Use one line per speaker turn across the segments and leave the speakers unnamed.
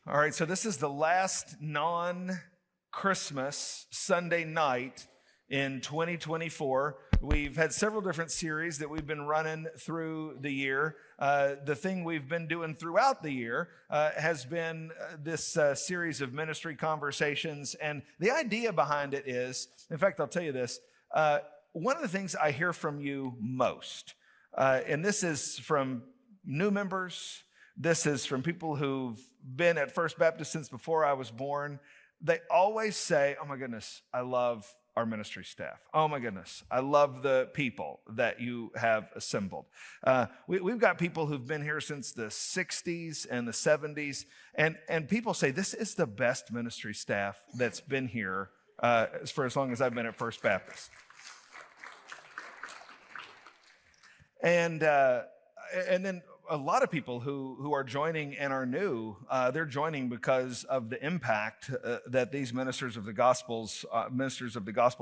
All right, so this is the last non-Christmas Sunday night in 2024. We've had several different series that we've been running through the year. The thing we've been doing throughout the year has been this series of ministry conversations. And the idea behind it is, in fact, I'll tell you this, one of the things I hear from you most, and this is from new members, this is from people who've been at First Baptist since before I was born. They always say, oh my goodness, I love our ministry staff. Oh my goodness, I love the people that you have assembled. We've got people who've been here since the 60s and the 70s, and people say this is the best ministry staff that's been here for as long as I've been at First Baptist. And then a lot of people who are joining and are new, they're joining because of the impact that these ministers of the gospel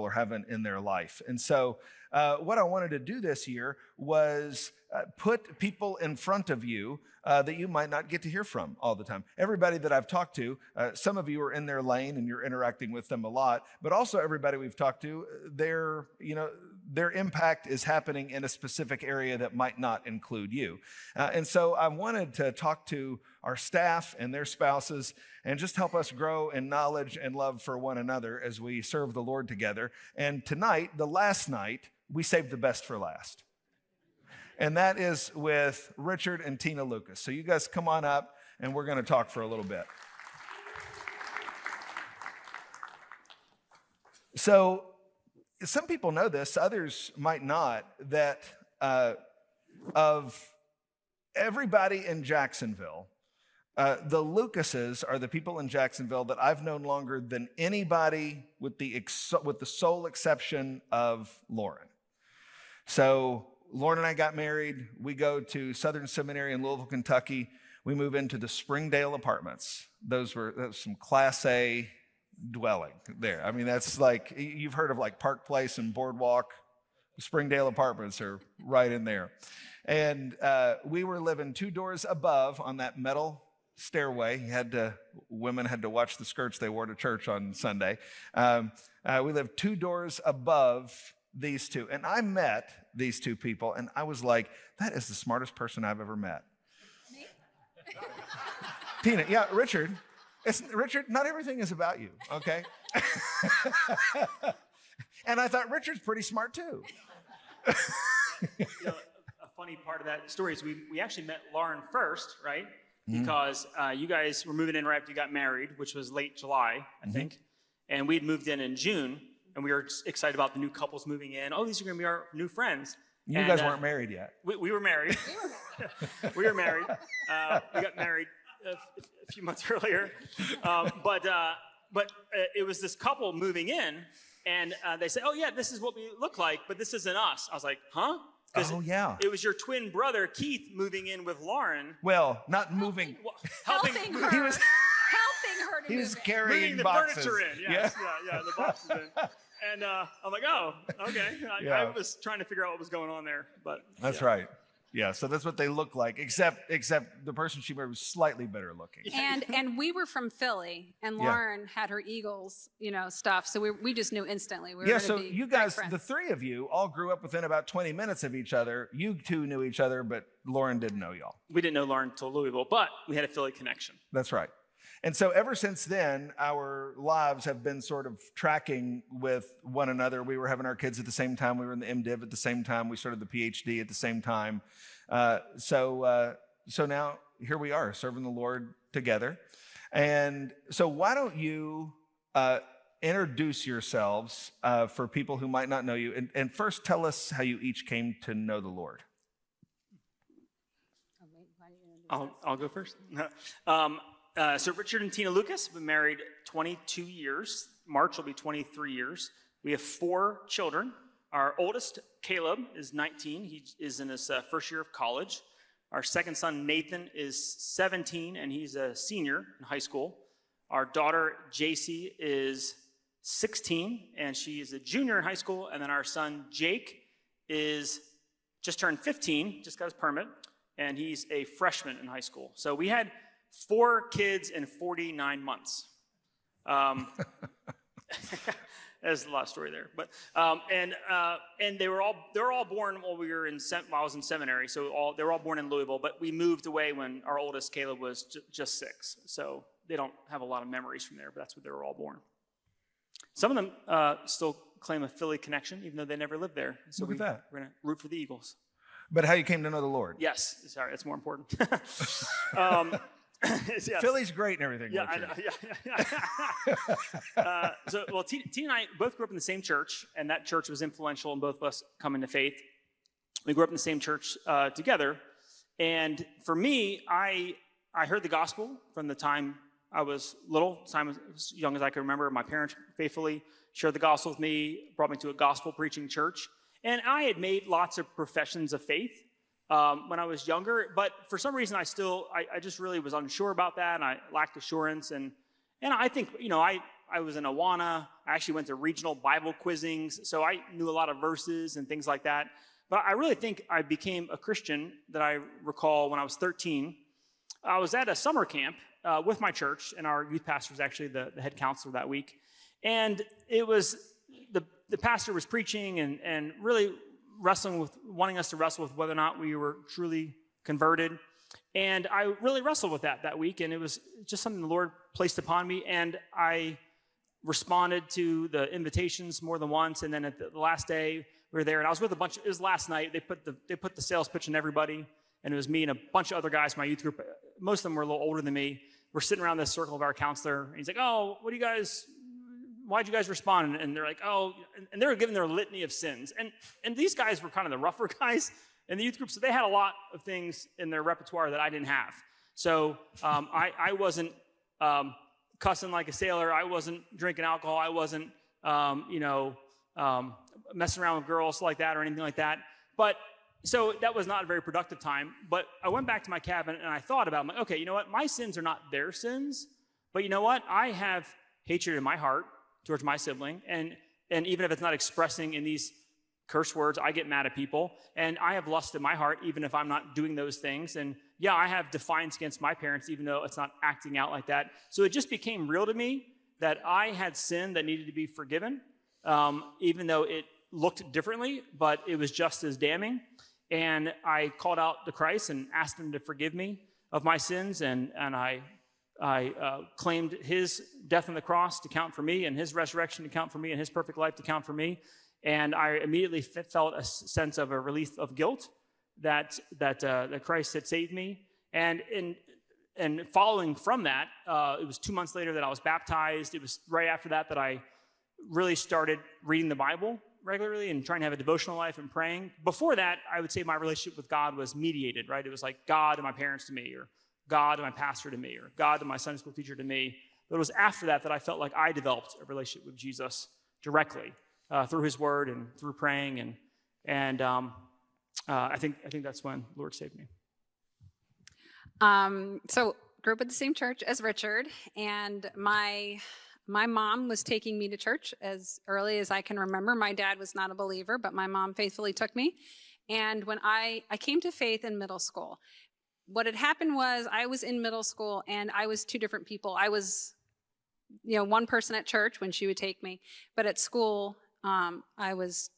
are having in their life. And so what I wanted to do this year was put people in front of you that you might not get to hear from all the time. Everybody that I've talked to, some of you are in their lane and you're interacting with them a lot, but also everybody we've talked to, their impact is happening in a specific area that might not include you. And so I wanted to talk to our staff and their spouses and just help us grow in knowledge and love for one another as we serve the Lord together. And tonight, the last night, we saved the best for last. And that is with Richard and Tina Lucas. So you guys come on up and we're going to talk for a little bit. So some people know this, others might not, that of everybody in Jacksonville, the Lucases are the people in Jacksonville that I've known longer than anybody with the sole exception of Lauren. So Lauren and I got married. We go to Southern Seminary in Louisville, Kentucky. We move into the Springdale Apartments. That was some Class A dwelling there. I mean, that's like, you've heard of like Park Place and Boardwalk. Springdale Apartments are right in there. And we were living 2 doors above on that metal stairway. Women had to watch the skirts they wore to church on Sunday. We lived 2 doors above these two. And I met these two people, and I was like, that is the smartest person I've ever met. Me? Tina, yeah, Richard. Richard, not everything is about you, okay? And I thought Richard's pretty smart too.
A funny part of that story is we actually met Lauren first, right? Because you guys were moving in right after you got married, which was late July, I think. And we'd moved in June, and we were excited about the new couples moving in. Oh, these are going to be our new friends.
You guys weren't married yet.
We were married. We were married. We got married a few months earlier. But it was this couple moving in, and they said, oh, yeah, this is what we look like, but this isn't us. I was like, huh?
Oh, yeah.
It was your twin brother, Heath, moving in with Lauren.
Well, not moving.
Helping
her.
He was
helping her to
He
move
was
in.
carrying
moving the
boxes.
furniture in. Yes, yeah, the boxes in. And I'm like, oh, okay. I was trying to figure out what was going on there, but
that's right. Yeah, so that's what they look like, except the person she married was slightly better looking.
And we were from Philly, and Lauren had her Eagles, stuff. So we just knew instantly. We were
So
be
you guys,
friends.
the three of you, all grew up within about 20 minutes of each other. You two knew each other, but Lauren didn't know y'all.
We didn't know Lauren until Louisville, but we had a Philly connection.
That's right. And so ever since then, our lives have been sort of tracking with one another. We were having our kids at the same time. We were in the MDiv at the same time. We started the PhD at the same time. So now here we are serving the Lord together. And so why don't you introduce yourselves for people who might not know you. And first tell us how you each came to know the Lord.
I'll go first. So Richard and Tina Lucas have been married 22 years. March will be 23 years. We have 4 children. Our oldest, Caleb, is 19. He is in his first year of college. Our second son, Nathan, is 17, and he's a senior in high school. Our daughter, JC, is 16, and she is a junior in high school. And then our son, Jake, is just turned 15, just got his permit, and he's a freshman in high school. So we had 4 kids in 49 months. There's a lot of story there, but and they were all born while I was in seminary. So they were all born in Louisville, but we moved away when our oldest Caleb was just 6. So they don't have a lot of memories from there, but that's where they were all born. Some of them still claim a Philly connection, even though they never lived there. So
Look at that.
We're gonna root for the Eagles.
But how you came to know the Lord?
Yes, sorry, that's more important. Yes.
Philly's great and everything.
Yeah, well, Tina and I both grew up in the same church, and that church was influential in both of us coming to faith. We grew up in the same church together, and for me, I heard the gospel from the time I was little, as young as I can remember. My parents faithfully shared the gospel with me, brought me to a gospel preaching church, and I had made lots of professions of faith when I was younger, but for some reason I just really was unsure about that, and I lacked assurance, and I think, I was in Awana. I actually went to regional Bible quizzings, so I knew a lot of verses and things like that, but I really think I became a Christian that I recall when I was 13. I was at a summer camp with my church, and our youth pastor was actually the head counselor that week, and it was, the pastor was preaching and really wanting us to wrestle with whether or not we were truly converted. And I really wrestled with that week, and it was just something the Lord placed upon me, and I responded to the invitations more than once. And then at the last day, we were there, and I was with it was last night. They put the sales pitch on everybody, and it was me and a bunch of other guys from my youth group. Most of them were a little older than me. We're sitting around this circle of our counselor, and he's like, "Oh, why'd you guys respond?" And they're like, "Oh," and they were giving their litany of sins. And these guys were kind of the rougher guys in the youth group, so they had a lot of things in their repertoire that I didn't have. So I wasn't cussing like a sailor. I wasn't drinking alcohol. I wasn't messing around with girls like that or anything like that. But so that was not a very productive time. But I went back to my cabin and I thought about it. I'm like, okay, you know what? My sins are not their sins, but you know what? I have hatred in my heart towards my sibling, and even if it's not expressing in these curse words, I get mad at people, and I have lust in my heart even if I'm not doing those things, and yeah, I have defiance against my parents even though it's not acting out like that. So it just became real to me that I had sin that needed to be forgiven, even though it looked differently, but it was just as damning. And I called out to Christ and asked him to forgive me of my sins, and I claimed his death on the cross to count for me, and his resurrection to count for me, and his perfect life to count for me. And I immediately felt a sense of a relief of guilt that Christ had saved me. And following from that, it was 2 months later that I was baptized. It was right after that I really started reading the Bible regularly and trying to have a devotional life and praying. Before that, I would say my relationship with God was mediated, right? It was like God and my parents to me, or God and my pastor to me, or God and my Sunday school teacher to me. But it was after that I felt like I developed a relationship with Jesus directly through his word and through praying. And I think that's when the Lord saved me.
So grew up at the same church as Richard, and my mom was taking me to church as early as I can remember. My dad was not a believer, but my mom faithfully took me. And when I came to faith in middle school, what had happened was I was in middle school and I was 2 different people. I was, one person at church when she would take me, but at school, I was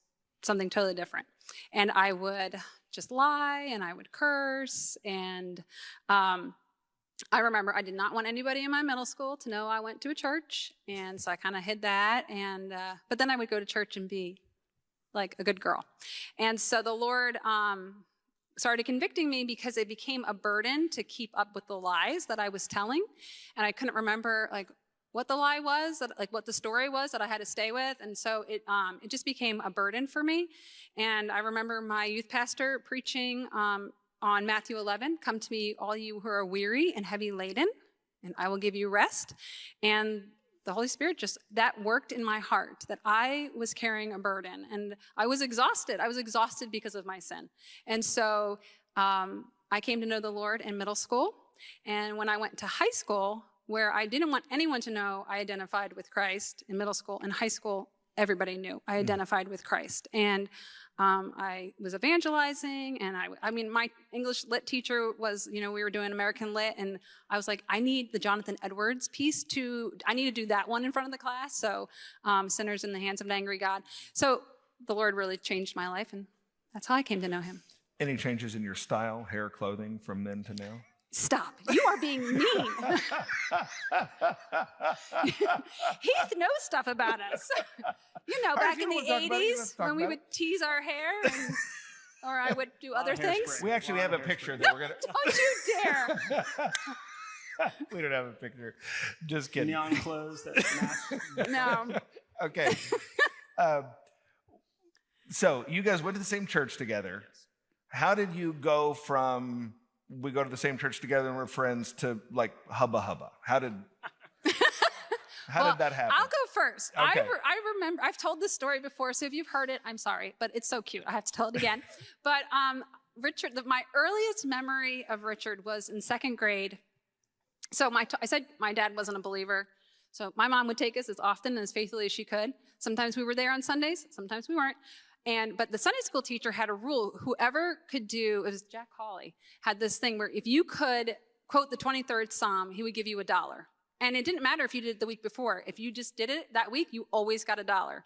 something totally different. And I would just lie and I would curse. And I remember I did not want anybody in my middle school to know I went to a church. And so I kind of hid that. And but then I would go to church and be like a good girl. And so the Lord started convicting me because it became a burden to keep up with the lies that I was telling. And I couldn't remember what the lie was, what the story was that I had to stay with. And so it just became a burden for me. And I remember my youth pastor preaching on Matthew 11, "Come to me, all you who are weary and heavy laden, and I will give you rest." And the Holy Spirit that worked in my heart, that I was carrying a burden, and I was exhausted. I was exhausted because of my sin. And so I came to know the Lord in middle school. And when I went to high school, where I didn't want anyone to know I identified with Christ in middle school, in high school, everybody knew I identified with Christ. And I was evangelizing, and I mean, my English lit teacher was, we were doing American lit, and I was like, I need the Jonathan Edwards piece I need to do that one in front of the class. So, Sinners in the Hands of an Angry God. So the Lord really changed my life, and that's how I came to know him.
Any changes in your style, hair, clothing from then to now?
Stop. You are being mean. Heath knows stuff about us. Back in the 80s when we would tease our hair, or I would do other things.
We actually have a picture that we're going to...
Don't you dare.
We don't have a picture. Just kidding.
Neon clothes that match.
No.
Okay. So you guys went to the same church together. How did you go from we go to the same church together and we're friends to like hubba hubba? How did that happen?
I'll go first.
Okay.
I remember, I've told this story before, so if you've heard it, I'm sorry, but it's so cute. I have to tell it again. But Richard, my earliest memory of Richard was in second grade. So I said my dad wasn't a believer. So my mom would take us as often and as faithfully as she could. Sometimes we were there on Sundays, sometimes we weren't. But the Sunday school teacher had a rule, whoever could do, it was Jack Hawley, had this thing where if you could quote the 23rd Psalm, he would give you $1. And it didn't matter if you did it the week before. If you just did it that week, you always got $1.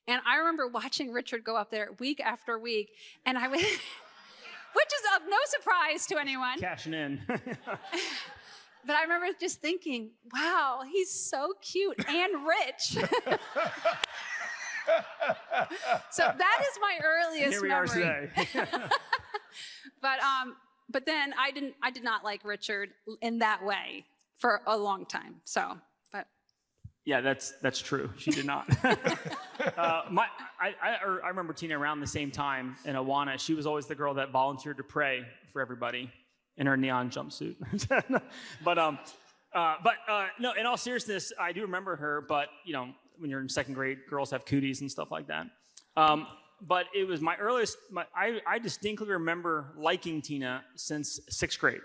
And I remember watching Richard go up there week after week, and I would, which is of no surprise to anyone.
Cashing in.
But I remember just thinking, wow, he's so cute and rich. So that is my earliest memory.
Here we are today.
But then I did not like Richard in that way for a long time. So, but
yeah, that's true. She did not. I remember Tina around the same time in Awana. She was always the girl that volunteered to pray for everybody in her neon jumpsuit. But no, in all seriousness, I do remember her. But when you're in second grade, girls have cooties and stuff like that. But it was my earliest, I distinctly remember liking Tina since sixth grade.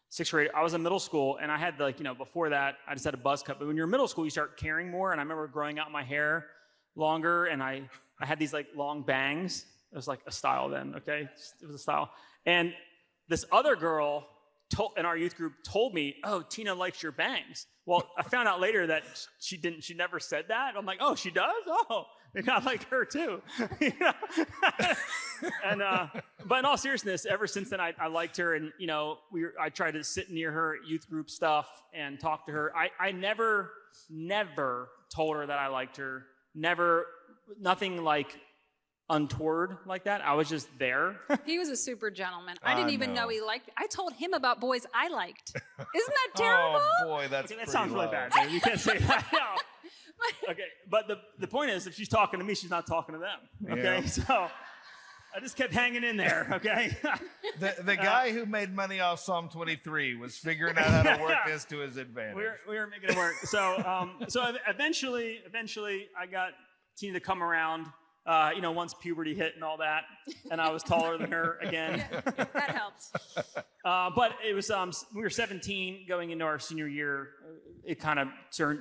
Sixth grade, I was in middle school, and I had before that, I just had a buzz cut. But when you're in middle school, you start caring more. And I remember growing out my hair longer, and I had these long bangs. It was like a style then, okay? It was a style. And this other girl in our youth group told me, "Oh, Tina likes your bangs." Well, I found out later that she didn't. She never said that. I'm like, "Oh, she does? Oh, maybe I like her too." And but in all seriousness, ever since then, I liked her, and I tried to sit near her at youth group stuff and talk to her. I never told her that I liked her. Never, nothing untoward like that. I was just there.
He was a super gentleman. I didn't even know he liked me. I told him about boys I liked. Isn't that terrible?
Oh boy, that
sounds really bad. You can't say that. No. Okay, but the point is, if she's talking to me, she's not talking to them. Okay, yeah. So I just kept hanging in there. Okay.
The guy who made money off Psalm 23 was figuring out how to work this to his advantage.
We were making it work. So eventually, I got Tina to come around. Once puberty hit and all that, and I was taller than her again.
Yeah, that helped.
But it was we were 17 going into our senior year. It kind of turned.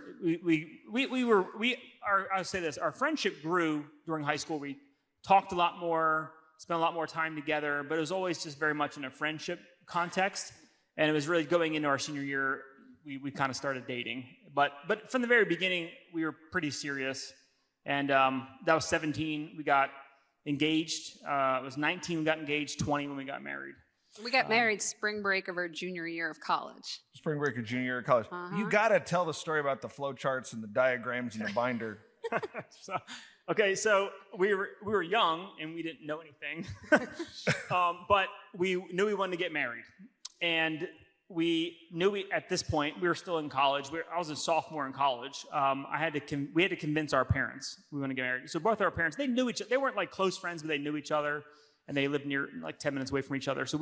I'll say this: our friendship grew during high school. We talked a lot more, spent a lot more time together, but it was always just very much in a friendship context. And it was really going into our senior year, we kind of started dating. But from the very beginning, we were pretty serious. And that was 17. We got engaged. It was 19. We got engaged. 20 when we got married.
We got married spring break of our junior year of college.
Spring break of junior year of college.
Uh-huh.
You got to tell the story about the flow charts and the diagrams and the binder.
So we were young and we didn't know anything, but we knew we wanted to get married, and we knew at this point we were still in college. I was a sophomore in college. We had to convince our parents we want to get married. So both our parents, they knew each other. They weren't close friends, but they knew each other, and they lived near 10 minutes away from each other. So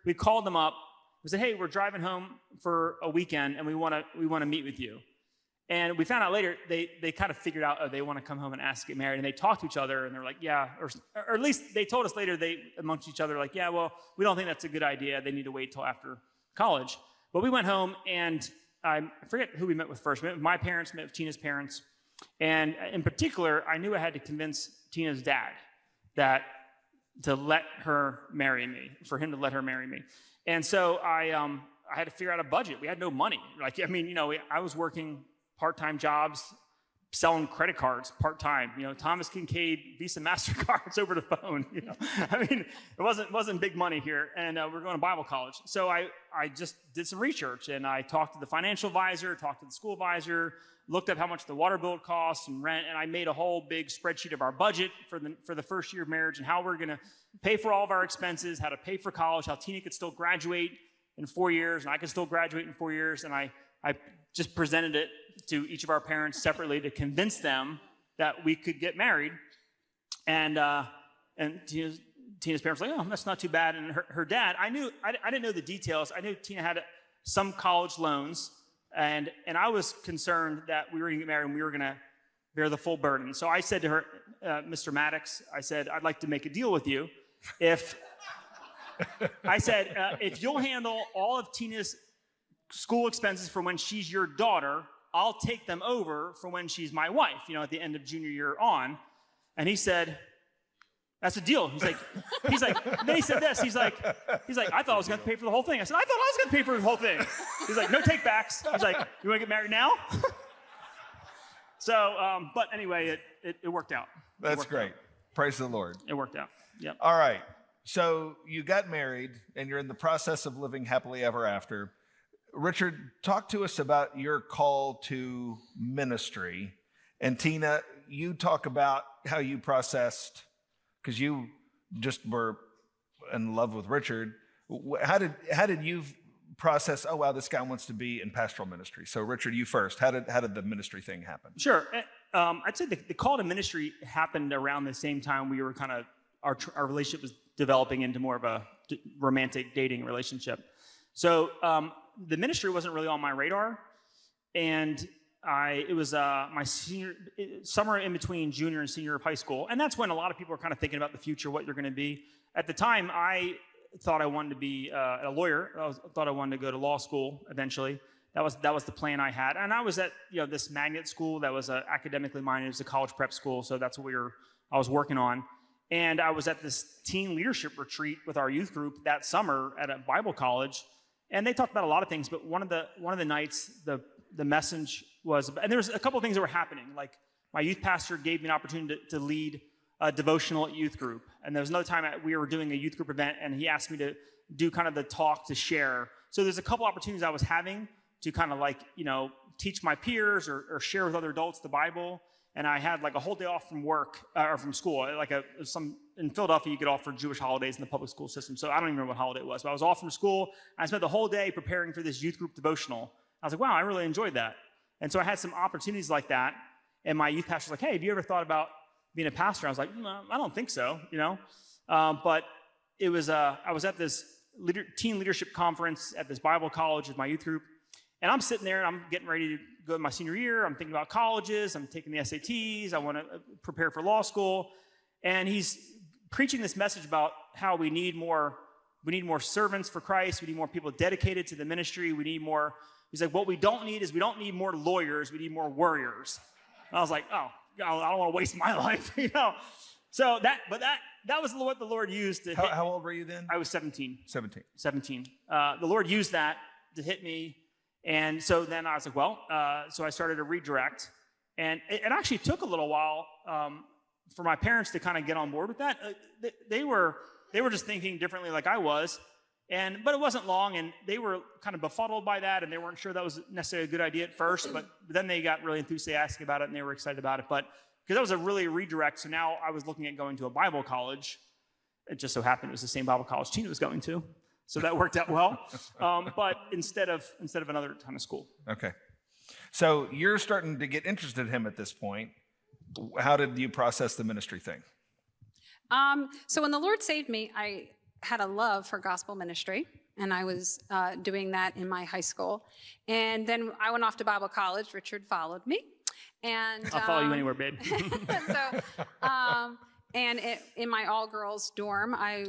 we called them up. We said, "Hey, we're driving home for a weekend, and we want to meet with you." And we found out later they kind of figured out they want to come home and ask to get married, and they talked to each other, and they're like, "Yeah," or at least they told us later amongst each other "Yeah, well, we don't think that's a good idea. They need to wait till after college." But we went home, and I forget who we met with first. We met with my parents, met with Tina's parents. And in particular, I knew I had to convince Tina's dad that to let her marry me, for him to let her marry me. And so I had to figure out a budget. We had no money. I was working part-time jobs, selling credit cards part-time, Thomas Kincaid Visa MasterCards over the phone, it wasn't big money here, and we're going to Bible college. So I just did some research, and I talked to the financial advisor, talked to the school advisor, looked up how much the water bill costs and rent, and I made a whole big spreadsheet of our budget for the first year of marriage and how we're going to pay for all of our expenses, how to pay for college, how Tina could still graduate in 4 years, and I could still graduate in 4 years, and I just presented it to each of our parents separately to convince them that we could get married. And Tina's parents were like, oh, that's not too bad. And her dad, I didn't know the details. I knew Tina had some college loans, and I was concerned that we were going to get married and we were going to bear the full burden. So I said to her, Mr. Maddox, I said, I'd like to make a deal with you. If you'll handle all of Tina's school expenses for when she's your daughter, I'll take them over for when she's my wife, at the end of junior year on. And he said, that's a deal. He's like, then he said this, he's like, I thought I was going to pay for the whole thing. I said, I thought I was going to pay for the whole thing. He's like, no take backs. He's like, you want to get married now? So, but anyway, it worked out.
That's great. Praise the Lord.
It worked out. Yep.
All right. So you got married and you're in the process of living happily ever after. Richard, talk to us about your call to ministry. And Tina, you talk about how you processed, because you just were in love with Richard. How did you process, oh, wow, this guy wants to be in pastoral ministry? So Richard, you first. How did the ministry thing happen?
Sure. I'd say the call to ministry happened around the same time we were kind of, our relationship was developing into more of a romantic dating relationship. So the ministry wasn't really on my radar, and it was my summer in between junior and senior of high school, and that's when a lot of people are kind of thinking about the future, what you're going to be. At the time, I thought I wanted to be a lawyer. I thought I wanted to go to law school eventually. That was the plan I had, and I was at this magnet school that was academically minded. It was a college prep school, so that's what I was working on. And I was at this teen leadership retreat with our youth group that summer at a Bible college. And they talked about a lot of things, but one of the nights, the message was, and there was a couple of things that were happening. Like my youth pastor gave me an opportunity to lead a devotional at youth group. And there was another time we were doing a youth group event, and he asked me to do kind of the talk to share. So there's a couple opportunities I was having to kind of teach my peers or share with other adults the Bible. And I had like a whole day off from work or from school. In Philadelphia, you get off for Jewish holidays in the public school system. So I don't even remember what holiday it was, but I was off from school. I spent the whole day preparing for this youth group devotional. I was like, wow, I really enjoyed that. And so I had some opportunities like that. And my youth pastor was like, hey, have you ever thought about being a pastor? I was like, no, I don't think so, But it was, I was at this teen leadership conference at this Bible college with my youth group. And I'm sitting there and I'm getting ready to go to my senior year. I'm thinking about colleges. I'm taking the SATs. I want to prepare for law school. And he's preaching this message about how we need more servants for Christ. We need more people dedicated to the ministry. He's like, what we don't need more lawyers. We need more warriors. And I was like, oh, I don't want to waste my life, So that was what the Lord used to hit.
How old were you then?
I was 17.
17.
The Lord used that to hit me. And so then I was like, so I started to redirect. And it actually took a little while for my parents to kind of get on board with that. They were just thinking differently like I was. But it wasn't long, and they were kind of befuddled by that, and they weren't sure that was necessarily a good idea at first, but then they got really enthusiastic about it, and they were excited about it. But because that was a really redirect, so now I was looking at going to a Bible college. It just so happened it was the same Bible college Tina was going to. So that worked out well, but instead of another kind of school.
Okay, so you're starting to get interested in him at this point. How did you process the ministry thing?
So when the Lord saved me, I had a love for gospel ministry, and I was doing that in my high school. And then I went off to Bible college. Richard followed me, and
I'll follow you anywhere, babe.
And in my all-girls dorm, I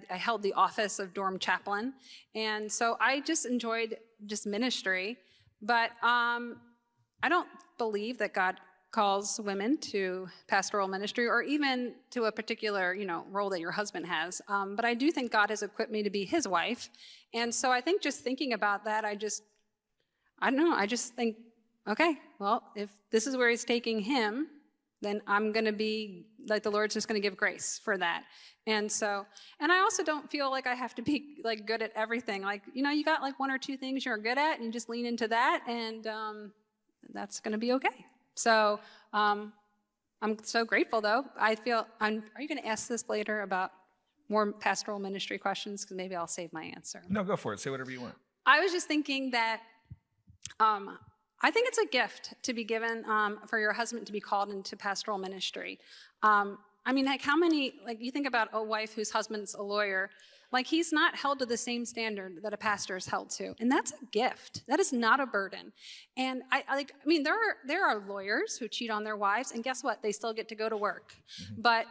held the office of dorm chaplain. And so I just enjoyed just ministry. But I don't believe that God calls women to pastoral ministry or even to a particular, role that your husband has. But I do think God has equipped me to be his wife. And so I think just thinking about that, I don't know, I just think, okay, well, if this is where he's taking him, then I'm going to be, like, the Lord's just going to give grace for that. And I also don't feel like I have to be, like, good at everything. Like, you got, like, one or two things you're good at, and you just lean into that, and that's going to be okay. So I'm so grateful, though. Are you going to ask this later about more pastoral ministry questions? Because maybe I'll save my answer.
No, go for it. Say whatever you want.
I was just thinking that I think it's a gift to be given for your husband to be called into pastoral ministry. Like, how many, like, you think about a wife whose husband's a lawyer, like, he's not held to the same standard that a pastor is held to. And that's a gift. That is not a burden. And there are lawyers who cheat on their wives, and guess what? They still get to go to work. Mm-hmm. But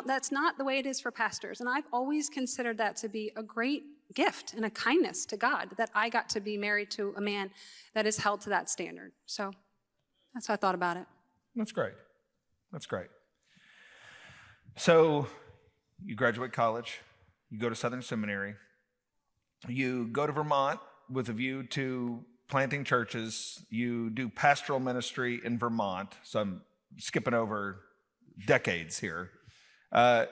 that's not the way it is for pastors. And I've always considered that to be a great gift and a kindness to God that I got to be married to a man that is held to that standard. So that's how I thought about it.
That's great. That's great. So you graduate college, you go to Southern Seminary, you go to Vermont with a view to planting churches, you do pastoral ministry in Vermont. So I'm skipping over decades here. And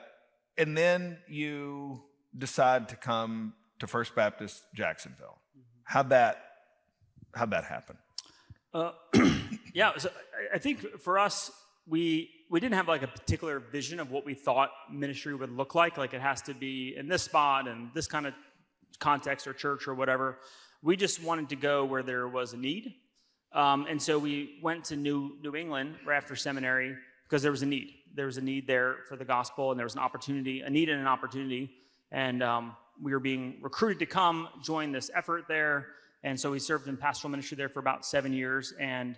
then you decide to come to First Baptist Jacksonville. How'd that happen?
Yeah, so I think for us, we didn't have, like, a particular vision of what we thought ministry would look like. Like, it has to be in this spot and this kind of context or church or whatever. We just wanted to go where there was a need. And so we went to New England right after seminary because there was a need. There was a need there for the gospel, and there was a need and an opportunity. And we were being recruited to come join this effort there. And so we served in pastoral ministry there for about 7 years. And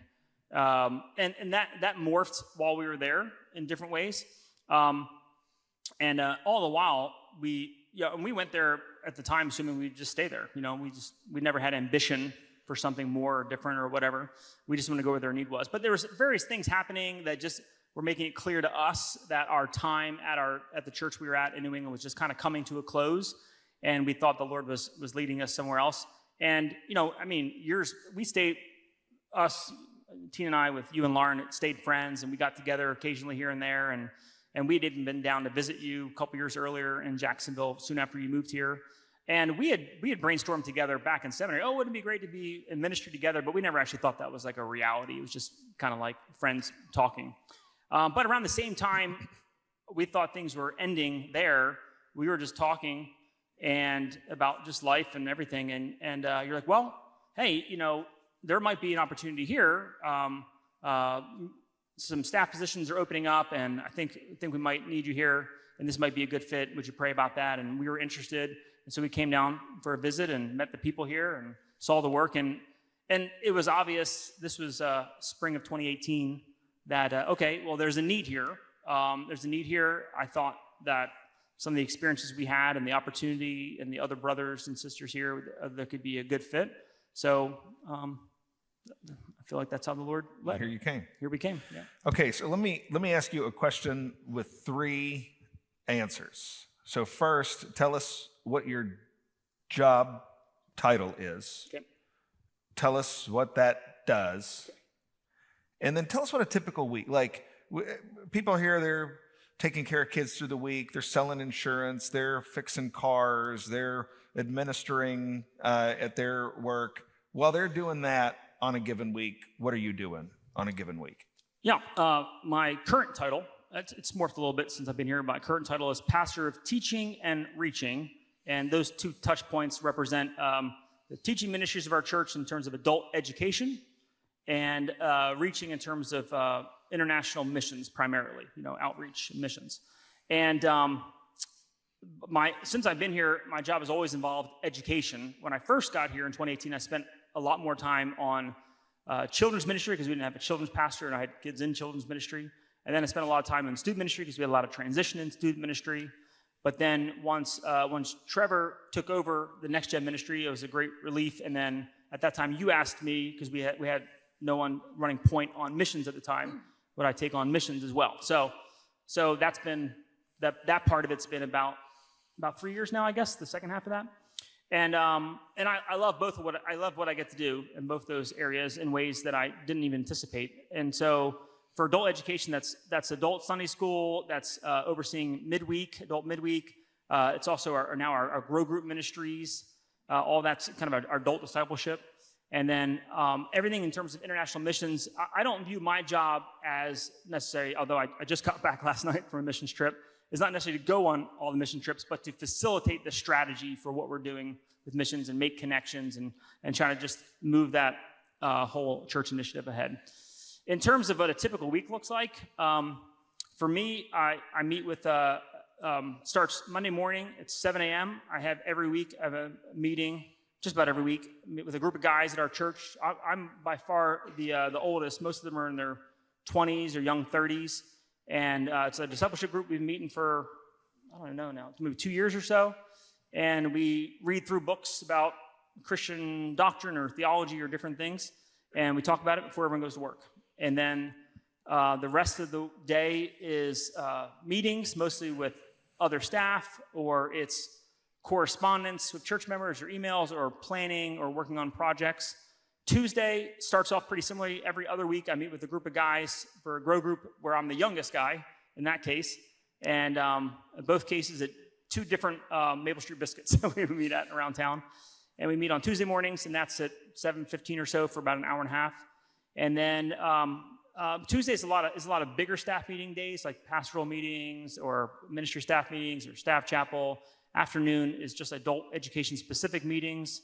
that morphed while we were there in different ways. All the while, we went there at the time assuming we'd just stay there. We never had ambition for something more or different or whatever. We just wanted to go where their need was. But there was various things happening that just were making it clear to us that our time at the church we were at in New England was just kind of coming to a close, and we thought the Lord was leading us somewhere else. And we stayed, Tina and I, with you and Lauren, stayed friends, and we got together occasionally here and there, and we'd even been down to visit you a couple years earlier in Jacksonville soon after you moved here. And we had brainstormed together back in seminary, wouldn't it be great to be in ministry together? But we never actually thought that was like a reality. It was just kind of like friends talking. But around the same time, we thought things were ending there. We were just talking and about just life and everything. And you're like, well, hey, there might be an opportunity here. Some staff positions are opening up, and I think we might need you here, and this might be a good fit. Would you pray about that? And we were interested. And so we came down for a visit and met the people here and saw the work. And it was obvious, this was spring of 2018, that, there's a need here. There's a need here. I thought that some of the experiences we had and the opportunity and the other brothers and sisters here, there could be a good fit. So I feel like that's how the Lord led.
Here you came.
Here we came, yeah.
Okay, so let me ask you a question with 3 answers. So first, tell us what your job title is.
Okay.
Tell us what that does. Okay. And then tell us what a typical week, people here, they're taking care of kids through the week, they're selling insurance, they're fixing cars, they're administering at their work. While they're doing that on a given week, what are you doing on a given week?
Yeah, my current title, it's morphed a little bit since I've been here. My current title is Pastor of Teaching and Reaching, and those 2 touch points represent the teaching ministries of our church in terms of adult education and reaching in terms of international missions primarily, outreach and missions. And since I've been here, my job has always involved education. When I first got here in 2018, I spent a lot more time on children's ministry because we didn't have a children's pastor and I had kids in children's ministry. And then I spent a lot of time in student ministry because we had a lot of transition in student ministry. But then once Trevor took over the Next Gen ministry, it was a great relief. And then at that time, you asked me, because we had no one running point on missions at the time, would I take on missions as well. So that's been, that part of it's been about 3 years now, I guess, the second half of that. And I love what I get to do in both those areas in ways that I didn't even anticipate. And so for adult education, that's adult Sunday school, that's overseeing adult midweek. It's also our grow group ministries. All that's kind of our adult discipleship. And then everything in terms of international missions, I don't view my job as necessary, although I just got back last night from a missions trip. It's not necessarily to go on all the mission trips, but to facilitate the strategy for what we're doing with missions and make connections and trying to just move that whole church initiative ahead. In terms of what a typical week looks like, for me, I meet with, starts Monday morning at 7 a.m. I have a meeting, just about every week, meet with a group of guys at our church. I'm by far the oldest. Most of them are in their 20s or young 30s. And it's a discipleship group. We've been meeting for, I don't know now, maybe 2 years or so. And we read through books about Christian doctrine or theology or different things. And we talk about it before everyone goes to work. And then the rest of the day is meetings, mostly with other staff, or it's correspondence with church members or emails or planning or working on projects. Tuesday starts off pretty similarly. Every other week, I meet with a group of guys for a grow group where I'm the youngest guy in that case. And in both cases, at 2 different Maple Street biscuits that we meet at around town. And we meet on Tuesday mornings, and that's at 7:15 or so for about an hour and a half. And then Tuesday is a lot of bigger staff meeting days, like pastoral meetings or ministry staff meetings or staff chapel. Afternoon is just adult education specific meetings.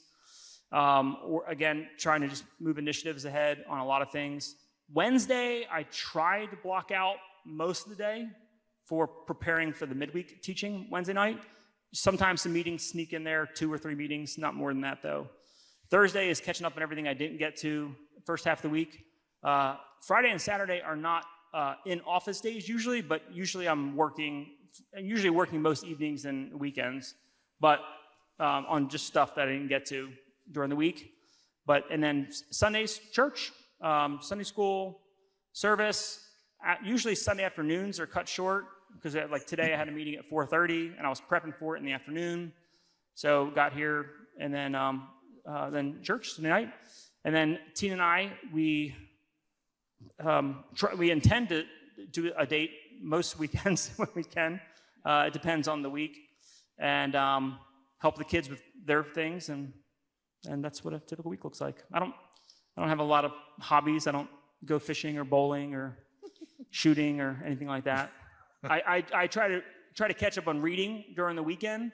Or again, trying to just move initiatives ahead on a lot of things. Wednesday, I try to block out most of the day for preparing for the midweek teaching Wednesday night. Sometimes some meetings sneak in there, 2 or 3 meetings, not more than that though. Thursday is catching up on everything I didn't get to first half of the week. Friday and Saturday are not in office days usually, but usually I'm working most evenings and weekends, but on just stuff that I didn't get to during the week. And then Sundays, church, Sunday school, service. Usually Sunday afternoons are cut short because like today I had a meeting at 4:30 and I was prepping for it in the afternoon. So got here and then church Sunday night. And then Tina and I, we intend to do a date most weekends when we can. It depends on the week. And help the kids with their things and that's what a typical week looks like. I don't have a lot of hobbies. I don't go fishing or bowling or shooting or anything like that. I try to catch up on reading during the weekend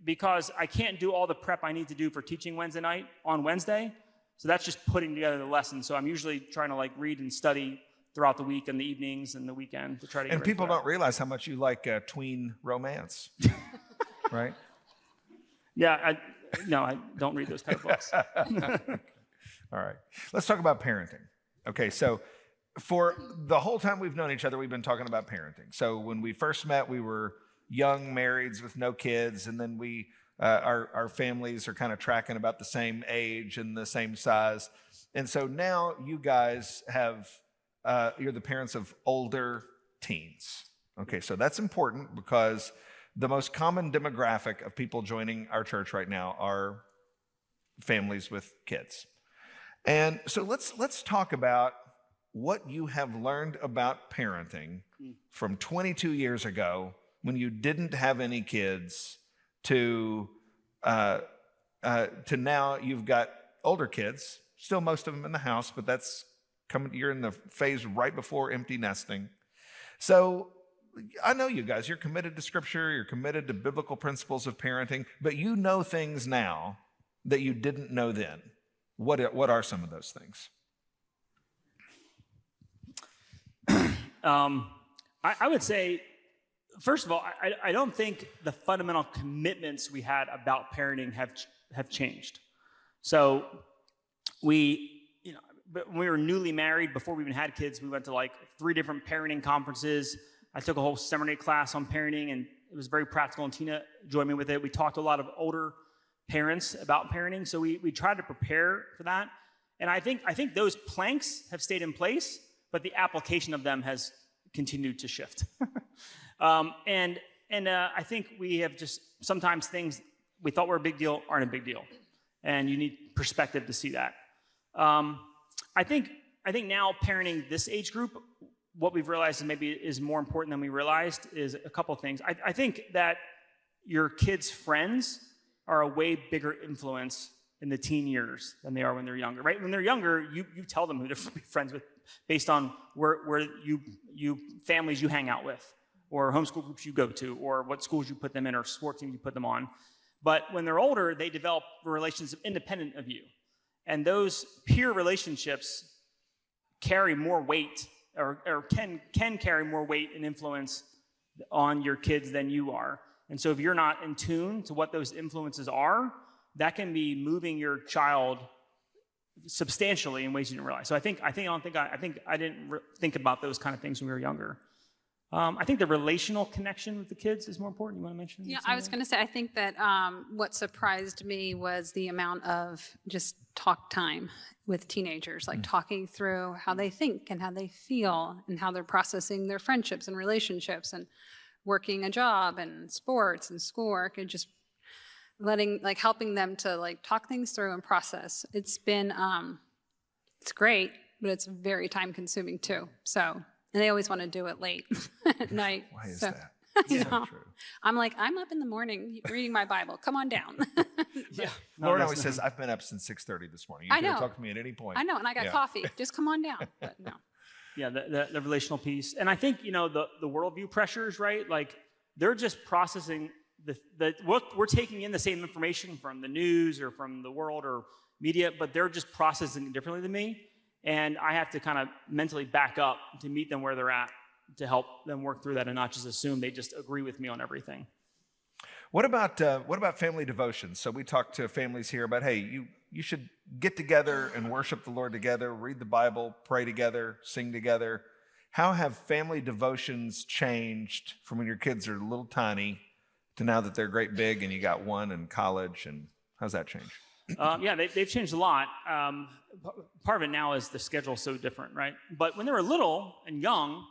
because I can't do all the prep I need to do for teaching Wednesday night on Wednesday. So that's just putting together the lesson. So I'm usually trying to read and study throughout the week and the evenings and the weekend to try to get
And people don't realize how much you like tween romance, right?
Yeah, I don't read those kind of books.
All right. Let's talk about parenting. Okay, so for the whole time we've known each other, we've been talking about parenting. So when we first met, we were young marrieds with no kids, and then our families are kind of tracking about the same age and the same size. And so now you guys you're the parents of older teens. Okay, so that's important because the most common demographic of people joining our church right now are families with kids. And so let's talk about what you have learned about parenting from 22 years ago when you didn't have any kids to now you've got older kids, still most of them in the house, but that's you're in the phase right before empty nesting. So I know you guys, you're committed to scripture, you're committed to biblical principles of parenting, but you know things now that you didn't know then. What are some of those things?
I would say, first of all, I don't think the fundamental commitments we had about parenting have changed. So when we were newly married, before we even had kids, we went to 3 different parenting conferences. I took a whole seminary class on parenting, and it was very practical, and Tina joined me with it. We talked to a lot of older parents about parenting, so we tried to prepare for that. And I think those planks have stayed in place, but the application of them has continued to shift. And I think we have just sometimes things we thought were a big deal aren't a big deal, and you need perspective to see that. I think now parenting this age group, what we've realized and maybe is more important than we realized is a couple of things. I think that your kids' friends are a way bigger influence in the teen years than they are when they're younger, right? When they're younger, you tell them who to be friends with based on where you families you hang out with, or homeschool groups you go to, or what schools you put them in, or sports teams you put them on. But when they're older, they develop relationships independent of you. And those peer relationships carry more weight, or can carry more weight and influence on your kids than you are. And so if you're not in tune to what those influences are, that can be moving your child substantially in ways you didn't realize. So I think I didn't think about those kind of things when we were younger. I think the relational connection with the kids is more important. You want to mention?
Yeah, I was going to say, I think that what surprised me was the amount of just talk time with teenagers, like talking through how they think and how they feel and how they're processing their friendships and relationships and working a job and sports and schoolwork, and just helping them to talk things through and process. It's been, it's great, but it's very time consuming too. So, and they always want to do it late at night.
Why is that?
You
So
know,
true.
I'm like, I'm up in the morning reading my Bible. Come on down.
Yeah.
Lauren always says, I've been up since 6:30 this morning. You
I
can
know.
talk to me at any point.
I know, and I got coffee. Just come on down. But no.
Yeah, the relational piece. And I think, the worldview pressures, right? Like, they're just processing we're taking in the same information from the news or from the world or media, but they're just processing it differently than me. And I have to kind of mentally back up to meet them where they're at, to help them work through that and not just assume they just agree with me on everything.
What about family devotions? So we talk to families here about, hey, you should get together and worship the Lord together, read the Bible, pray together, sing together. How have family devotions changed from when your kids are little tiny to now that they're great big and you got one in college? And how's that change?
Yeah, they've changed a lot. Part of it now is the schedule's so different, right? But when they were little and young,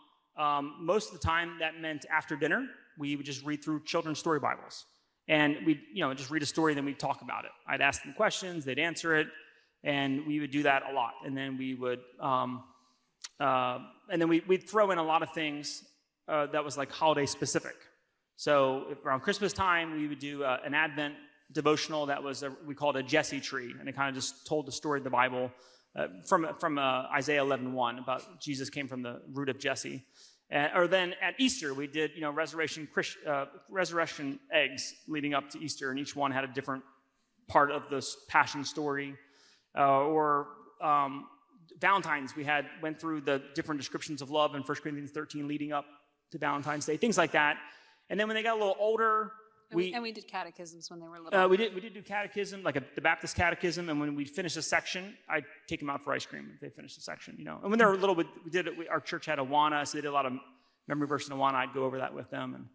most of the time that meant after dinner, we would just read through children's story Bibles. And we'd, just read a story, then we'd talk about it. I'd ask them questions, they'd answer it, and we would do that a lot. And then we would, we'd throw in a lot of things that was like holiday specific. So around Christmas time, we would do an Advent devotional that was we called a Jesse tree, and it kind of just told the story of the Bible from Isaiah 11:1 about Jesus came from the root of Jesse. Or then at Easter, we did resurrection eggs leading up to Easter, and each one had a different part of this passion story. Or Valentine's, we went through the different descriptions of love in 1 Corinthians 13 leading up to Valentine's Day, things like that. And then when they got a little older, we
did catechisms when they were little.
We did do catechism, like the Baptist catechism, and when we finished a section, I'd take them out for ice cream if they finished a section, And when they were little, our church had Awana, so they did a lot of memory verse in Awana. I'd go over that with them and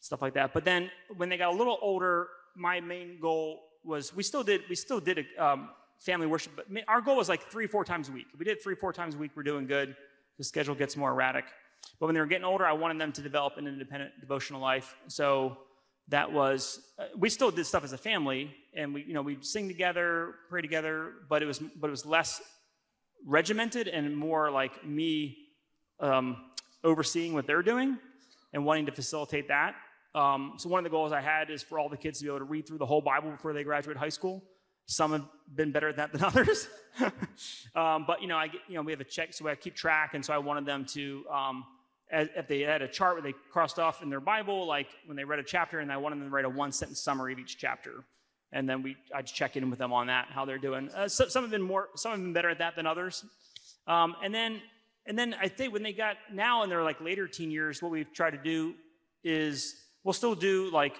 stuff like that. But then when they got a little older, my main goal was we still did family worship, but our goal was like 3 or 4 times a week. If we did 3 or 4 times a week, we're doing good. The schedule gets more erratic. But when they were getting older, I wanted them to develop an independent devotional life. So that was, we still did stuff as a family, and we'd sing together, pray together, but it was less regimented and more like me overseeing what they're doing and wanting to facilitate that. So one of the goals I had is for all the kids to be able to read through the whole Bible before they graduate high school. Some have been better at that than others. But we have a check, so I keep track, and so I wanted them to, if they had a chart where they crossed off in their Bible, like when they read a chapter, and I wanted them to write a 1-sentence summary of each chapter, and then I'd check in with them on that, how they're doing. Some have been better at that than others. And then I think when they got now in their like later teen years, what we've tried to do is we'll still do like,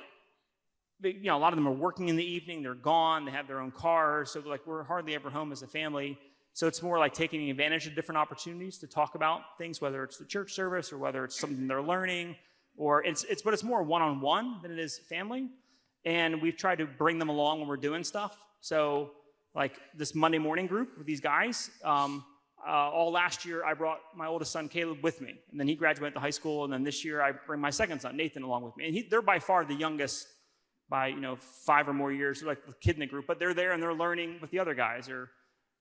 a lot of them are working in the evening, they're gone, they have their own cars, so like we're hardly ever home as a family. So it's more like taking advantage of different opportunities to talk about things, whether it's the church service or whether it's something they're learning, or but it's more one-on-one than it is family. And we've tried to bring them along when we're doing stuff. So like this Monday morning group with these guys, all last year, I brought my oldest son, Caleb, with me. And then he graduated to high school. And then this year, I bring my second son, Nathan, along with me. And they're by far the youngest by 5 or more years. They're like the kid in the group. But they're there and they're learning with the other guys. Or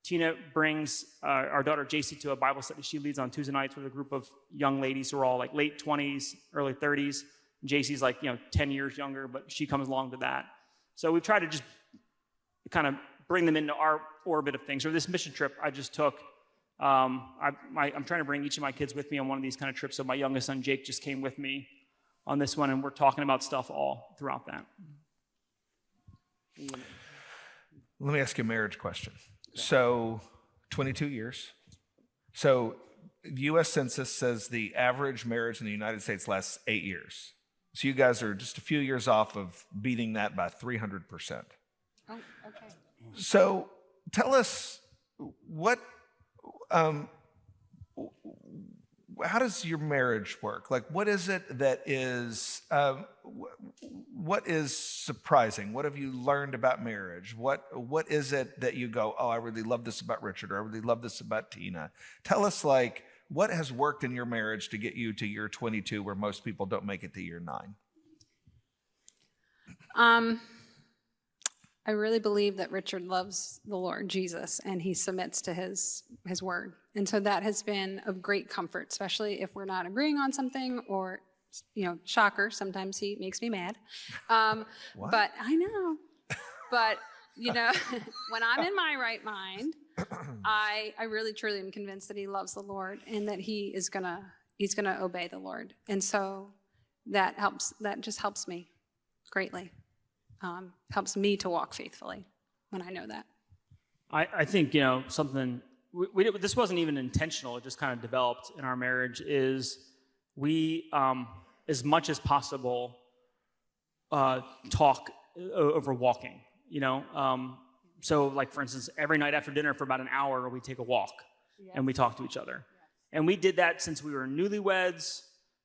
Tina brings our daughter, JC, to a Bible study she leads on Tuesday nights with a group of young ladies who are all like late 20s, early 30s. JC's like, 10 years younger, but she comes along to that. So we've tried to just kind of bring them into our orbit of things. Or this mission trip I just took, I'm trying to bring each of my kids with me on one of these kind of trips. So my youngest son, Jake, just came with me on this one, and we're talking about stuff all throughout that.
Let me ask you a marriage question. So 22 years. So the U.S. Census says the average marriage in the United States lasts 8 years. So you guys are just a few years off of beating that by 300%.
Oh, okay.
So tell us how does your marriage work? Like, what is it that is, what is surprising? What have you learned about marriage? What is it that you go, oh, I really love this about Richard, or I really love this about Tina? Tell us, like, what has worked in your marriage to get you to year 22 where most people don't make it to year 9?
I really believe that Richard loves the Lord Jesus and he submits to his word. And so that has been of great comfort, especially if we're not agreeing on something or, shocker, sometimes he makes me mad. But I know. But, when I'm in my right mind, I really truly am convinced that he loves the Lord and that he's gonna obey the Lord. And so that just helps me greatly. Helps me to walk faithfully when I know that.
I think, something, this wasn't even intentional, it just kind of developed in our marriage, is we, as much as possible, talk over walking, So like, for instance, every night after dinner for about an hour, we take a walk and we talk to each other. And we did that since we were newlyweds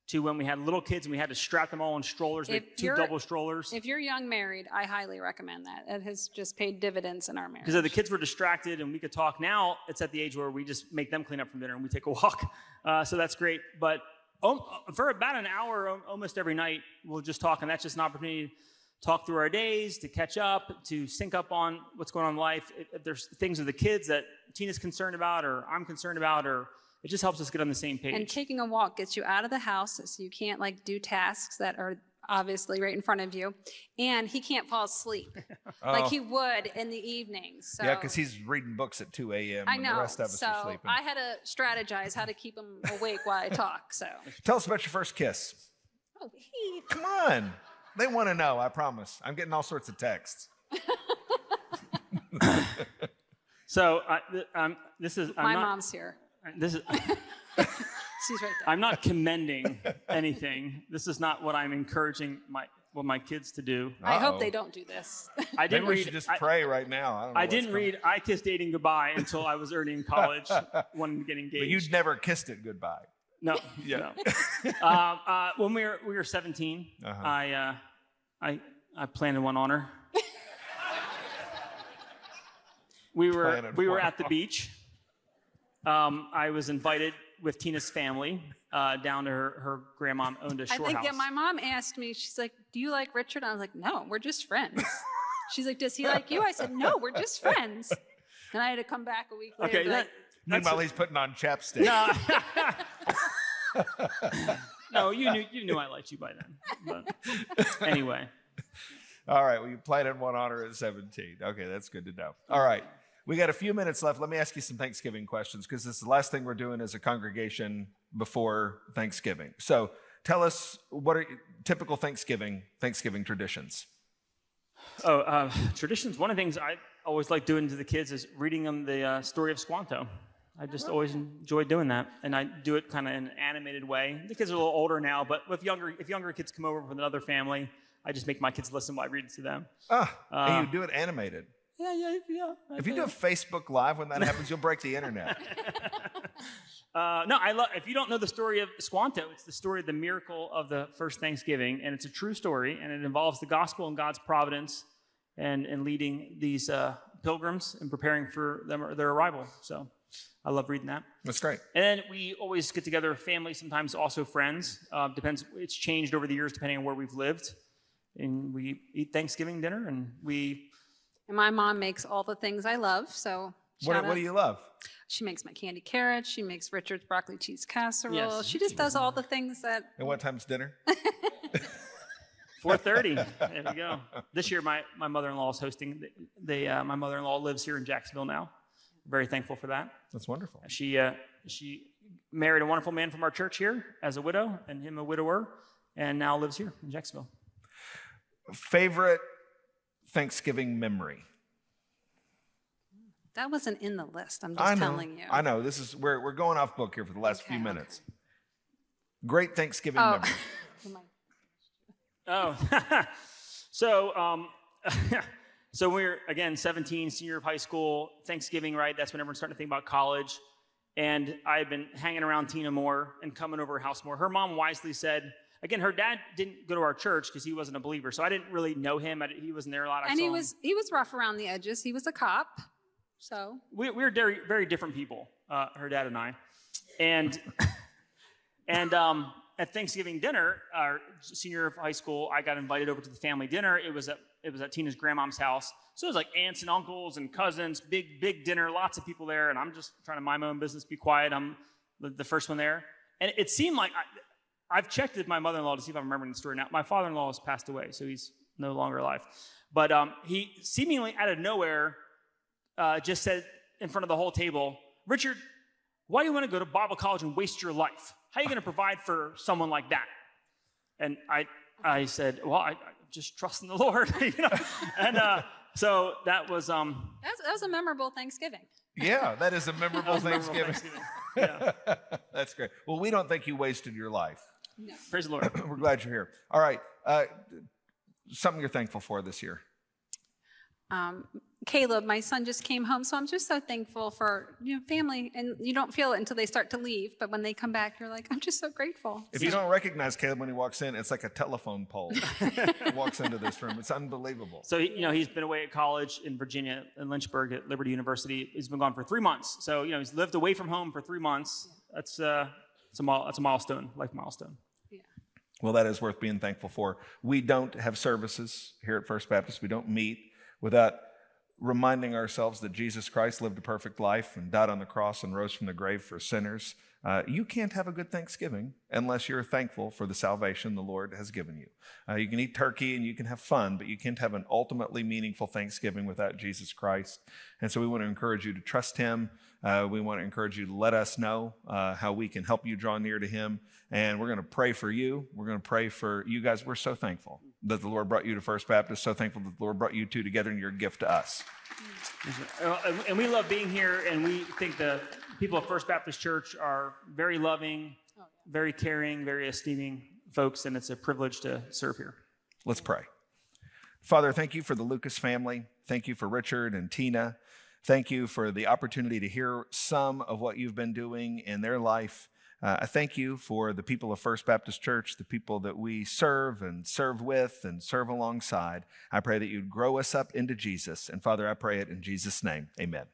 to when we had little kids and we had to strap them all in strollers. We had 2 double strollers.
If you're young married, I highly recommend that. It has just paid dividends in our marriage.
Because the kids were distracted and we could talk. Now it's at the age where we just make them clean up from dinner and we take a walk. So that's great. But for about an hour, almost every night, we'll just talk. And that's just an opportunity to talk through our days, to catch up, to sync up on what's going on in life. If there's things with the kids that Tina's concerned about or I'm concerned about, or it just helps us get on the same page.
And taking a walk gets you out of the house so you can't do tasks that are obviously right in front of you. And he can't fall asleep like he would in the evenings. So.
Yeah, because he's reading books at 2 a.m.
I know.
And the rest of us are sleeping.
I had to strategize how to keep him awake while I talk. So
tell us about your first kiss.
Oh, Heath.
Come on. They want to know, I promise. I'm getting all sorts of texts.
So this is...
My mom's here.
This is...
She's right there.
I'm not commending anything. This is not what I'm encouraging my kids to do.
I hope they don't do this.
Maybe we should just pray right now.
I didn't read I Kissed Dating Goodbye until I was early in college, wanting to get engaged.
But you'd never kissed it goodbye.
No.
Yeah.
No. When we were 17, I planted one on her. We were at the beach. I was invited with Tina's family down to her grandma owned a shore house.
Yeah, my mom asked me, she's like, do you like Richard? I was like, no, we're just friends. She's like, does he like you? I said, no, we're just friends. And I had to come back a week later.
Okay, meanwhile, he's putting on chapstick.
No, you knew I liked you by then. But anyway.
All right, well, you planted one on her at 17. Okay, that's good to know. All right. We got a few minutes left. Let me ask you some Thanksgiving questions because this is the last thing we're doing as a congregation before Thanksgiving. So tell us, what are typical Thanksgiving traditions?
Traditions. One of the things I always like doing to the kids is reading them the story of Squanto. I just always enjoy doing that, and I do it kind of in an animated way. The kids are a little older now, but if younger kids come over from another family, I just make my kids listen while I read it to them.
And you do it animated.
Yeah.
If you do a Facebook Live when that happens, you'll break the internet.
No, if you don't know the story of Squanto, it's the story of the miracle of the first Thanksgiving, and it's a true story, and it involves the gospel and God's providence and leading these pilgrims and preparing for their arrival. So I love reading that.
That's great.
And then we always get together, family, sometimes also friends. Depends. It's changed over the years depending on where we've lived. And we eat Thanksgiving dinner, and
my mom makes all the things I love, so
What do you love?
She makes my candy carrots. She makes Richard's broccoli cheese casserole.
Yes.
She just does all the things that...
And what time's dinner?
4:30. There we go. This year, my mother-in-law is hosting. My mother-in-law lives here in Jacksonville now. Very thankful for that.
That's wonderful.
She married a wonderful man from our church here as a widow, and him a widower, and now lives here in Jacksonville.
Favorite Thanksgiving memory?
That wasn't in the list. I'm just telling you.
I know. We're going off book here for the last few minutes. Great Thanksgiving memory.
Oh, so so we're, again, 17, senior of high school, Thanksgiving, right? That's when everyone's starting to think about college. And I had been hanging around Tina more and coming over her house more. Her mom wisely said, again, her dad didn't go to our church because he wasn't a believer. So I didn't really know him. He wasn't there a lot.
And he was rough around the edges. He was a cop. So
we were very, very different people, her dad and I. And at Thanksgiving dinner, our senior of high school, I got invited over to the family dinner. It was at Tina's grandmom's house. So it was like aunts and uncles and cousins, big dinner, lots of people there. And I'm just trying to mind my own business, be quiet. I'm the first one there. And it seemed like I've checked with my mother-in-law to see if I'm remembering the story now. My father-in-law has passed away, so he's no longer alive. But he seemingly out of nowhere just said in front of the whole table, "Richard, why do you want to go to Bible college and waste your life? How are you going to provide for someone like that?" And I said, "Well, I just trust in the Lord." And so that was
that was a memorable Thanksgiving.
Yeah, that is a memorable Thanksgiving.
Yeah.
That's great. Well, we don't think you wasted your life.
No.
Praise the Lord.
We're glad you're here. All right. Something you're thankful for this year.
Caleb, my son, just came home, so I'm just so thankful for family. And you don't feel it until they start to leave, but when they come back, you're like, I'm just so grateful.
If you don't recognize Caleb when he walks in, it's like a telephone pole. He walks into this room. It's unbelievable.
So he's been away at college in Virginia, in Lynchburg at Liberty University. He's been gone for 3 months. So he's lived away from home for 3 months. That's a milestone, life milestone.
Yeah.
Well, that is worth being thankful for. We don't have services here at First Baptist. We don't meet without reminding ourselves that Jesus Christ lived a perfect life and died on the cross and rose from the grave for sinners. You can't have a good Thanksgiving unless you're thankful for the salvation the Lord has given you. You can eat turkey and you can have fun, but you can't have an ultimately meaningful Thanksgiving without Jesus Christ. And so we want to encourage you to trust Him. We want to encourage you to let us know how we can help you draw near to Him. And we're going to pray for you. We're going to pray for you guys. We're so thankful that the Lord brought you to First Baptist, so thankful that the Lord brought you two together and you're a gift to us.
And we love being here, and we think the people of First Baptist Church are very loving, very caring, very esteeming folks, and it's a privilege to serve here.
Let's pray. Father, thank you for the Lucas family. Thank you for Richard and Tina. Thank you for the opportunity to hear some of what you've been doing in their life. I thank you for the people of First Baptist Church, the people that we serve and serve with and serve alongside. I pray that you'd grow us up into Jesus. And Father, I pray it in Jesus' name. Amen.